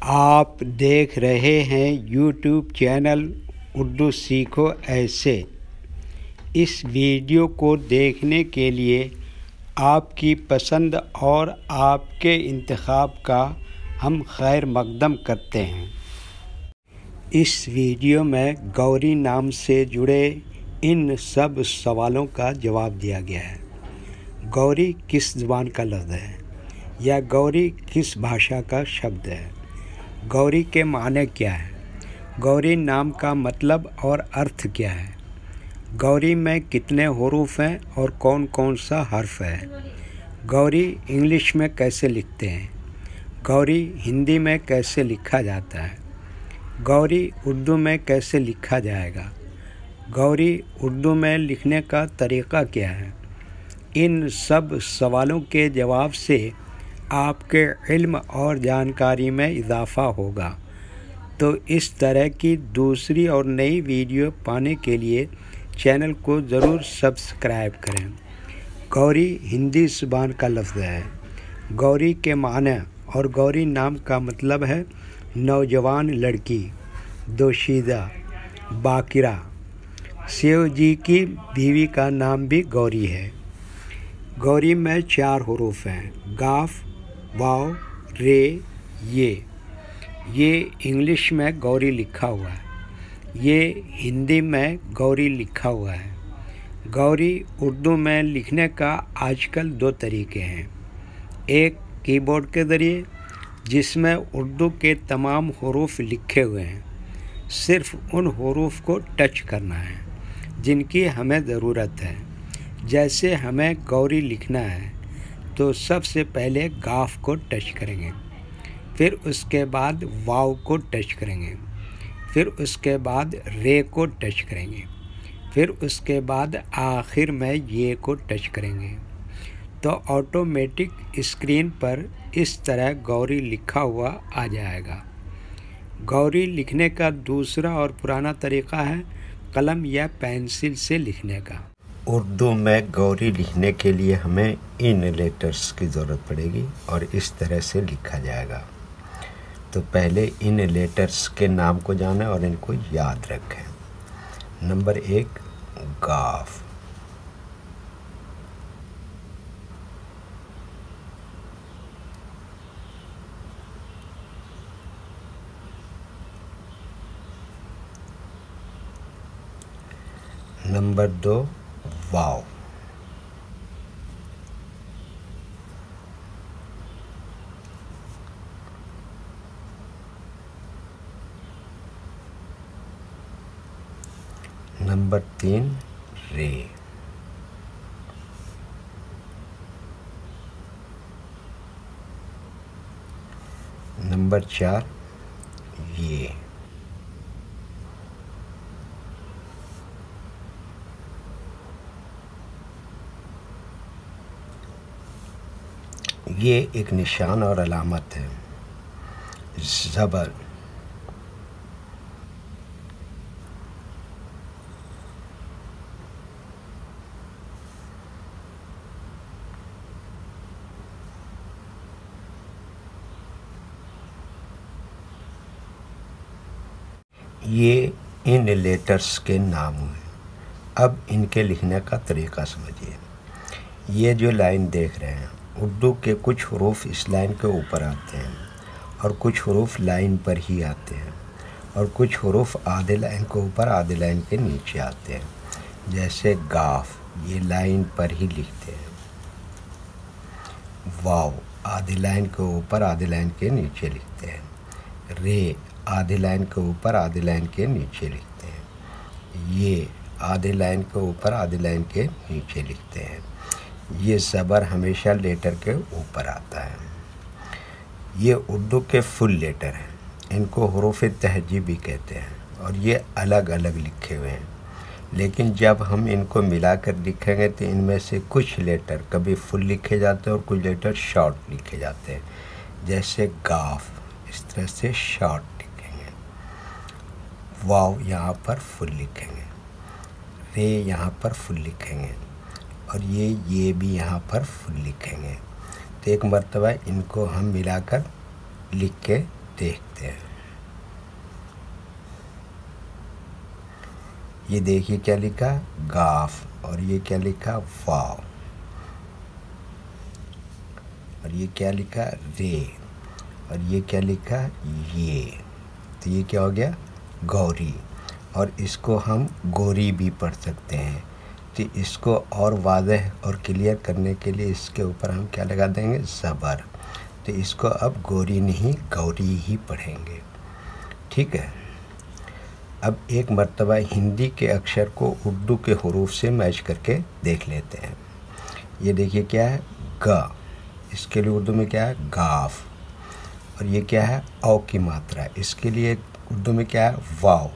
आप देख रहे हैं यूट्यूब चैनल उर्दू सीखो ऐसे। इस वीडियो को देखने के लिए आपकी पसंद और आपके इंतखाब का हम खैर मकदम करते हैं। इस वीडियो में गौरी नाम से जुड़े इन सब सवालों का जवाब दिया गया है। गौरी किस ज़ुबान का लफ्ज़ है या गौरी किस भाषा का शब्द है? गौरी के माने क्या है? गौरी नाम का मतलब और अर्थ क्या है? गौरी में कितने हुरूफ हैं और कौन कौन सा हर्फ है? गौरी इंग्लिश में कैसे लिखते हैं? गौरी हिंदी में कैसे लिखा जाता है? गौरी उर्दू में कैसे लिखा जाएगा? गौरी उर्दू में लिखने का तरीक़ा क्या है? इन सब सवालों के जवाब से आपके इल्म और जानकारी में इजाफ़ा होगा। तो इस तरह की दूसरी और नई वीडियो पाने के लिए चैनल को ज़रूर सब्सक्राइब करें। गौरी हिंदी ज़ुबान का लफ्ज़ है। गौरी के माने और गौरी नाम का मतलब है नौजवान लड़की, दोशीदा, बाकिरा। शिव जी की बीवी का नाम भी गौरी है। गौरी में 4 हुरूफ हैं, गाफ, वाव, रे, ये इंग्लिश में गौरी लिखा हुआ है, ये हिंदी में गौरी लिखा हुआ है। गौरी उर्दू में लिखने का आजकल 2 तरीके हैं। एक कीबोर्ड के ज़रिए, जिसमें उर्दू के तमाम हुरूफ लिखे हुए हैं, सिर्फ़ उन हुरूफ को टच करना है जिनकी हमें ज़रूरत है। जैसे हमें गौरी लिखना है तो सबसे पहले गाफ को टच करेंगे, फिर उसके बाद वाव को टच करेंगे, फिर उसके बाद रे को टच करेंगे, फिर उसके बाद आखिर में ये को टच करेंगे। तो ऑटोमेटिक स्क्रीन पर इस तरह गौरी लिखा हुआ आ जाएगा। गौरी लिखने का दूसरा और पुराना तरीक़ा है कलम या पेंसिल से लिखने का। उर्दू में गौरी लिखने के लिए हमें इन लेटर्स की ज़रूरत पड़ेगी और इस तरह से लिखा जाएगा। तो पहले इन लेटर्स के नाम को जानें और इनको याद रखें। नंबर 1 गाफ, नंबर 2 वाव, नंबर 3 रे, नंबर 4 ये, ये एक निशान और अलामत है। ज़बर, ये इन लेटर्स के नाम हुए। अब इनके लिखने का तरीक़ा समझिए। ये जो लाइन देख रहे हैं, उर्दू के कुछ हुरूफ इस लाइन के ऊपर आते हैं और कुछ हुरूफ लाइन पर ही आते हैं और कुछ हुरूफ आधे लाइन के ऊपर आधे लाइन के नीचे आते हैं। जैसे गाफ, ये लाइन पर ही लिखते हैं। वाव, आधी लाइन के ऊपर आधी लाइन के नीचे लिखते हैं। रे, आधी लाइन के ऊपर आधी लाइन के नीचे लिखते हैं। ये आधी लाइन के ऊपर आधी लाइन के नीचे लिखते हैं। ये ज़बर हमेशा लेटर के ऊपर आता है। ये उर्दू के फुल लेटर हैं, इनको हुरूफ तहजीब भी कहते हैं और ये अलग अलग लिखे हुए हैं। लेकिन जब हम इनको मिलाकर लिखेंगे तो इनमें से कुछ लेटर कभी फुल लिखे जाते हैं और कुछ लेटर शॉर्ट लिखे जाते हैं। जैसे गाफ, इस तरह से शॉर्ट लिखेंगे। वाव यहाँ पर फुल लिखेंगे। रे यहाँ पर फुल लिखेंगे और ये भी यहाँ पर फुल लिखेंगे। तो एक मरतबा इनको हम मिलाकर लिख के देखते हैं। ये देखिए क्या लिखा, गाफ, और ये क्या लिखा, वाव, और ये क्या लिखा, रे, और ये क्या लिखा, ये। तो ये क्या हो गया, गौरी। और इसको हम गोरी भी पढ़ सकते हैं। तो इसको और वाज़ेह और क्लियर करने के लिए इसके ऊपर हम क्या लगा देंगे, ज़बर। तो इसको अब गोरी नहीं गौरी ही पढ़ेंगे, ठीक है। अब एक मर्तबा हिंदी के अक्षर को उर्दू के हुरूफ से मैच करके देख लेते हैं। ये देखिए क्या है, ग, इसके लिए उर्दू में क्या है, गाफ। और ये क्या है, औ की मात्रा, इसके लिए उर्दू में क्या है, वाव।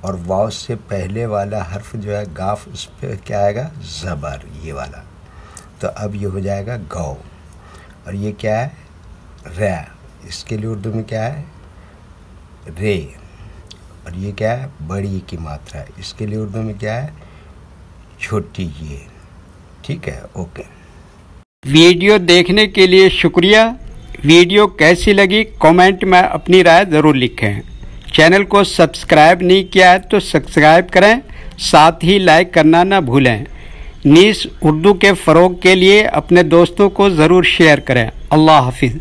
और वाव से पहले वाला हर्फ जो है गाफ, उस पर क्या आएगा, ज़बर, ये वाला। तो अब ये हो जाएगा गौ। और ये क्या है, रै, इसके लिए उर्दू में क्या है, रे। और ये क्या है, बड़ी की मात्रा, इसके लिए उर्दू में क्या है, छोटी, ये, ठीक है, ओके। वीडियो देखने के लिए शुक्रिया। वीडियो कैसी लगी कमेंट में अपनी राय ज़रूर लिखें। चैनल को सब्सक्राइब नहीं किया है तो सब्सक्राइब करें, साथ ही लाइक करना ना भूलें। नीस उर्दू के फ़रोग़ के लिए अपने दोस्तों को ज़रूर शेयर करें। अल्लाह हाफिज़।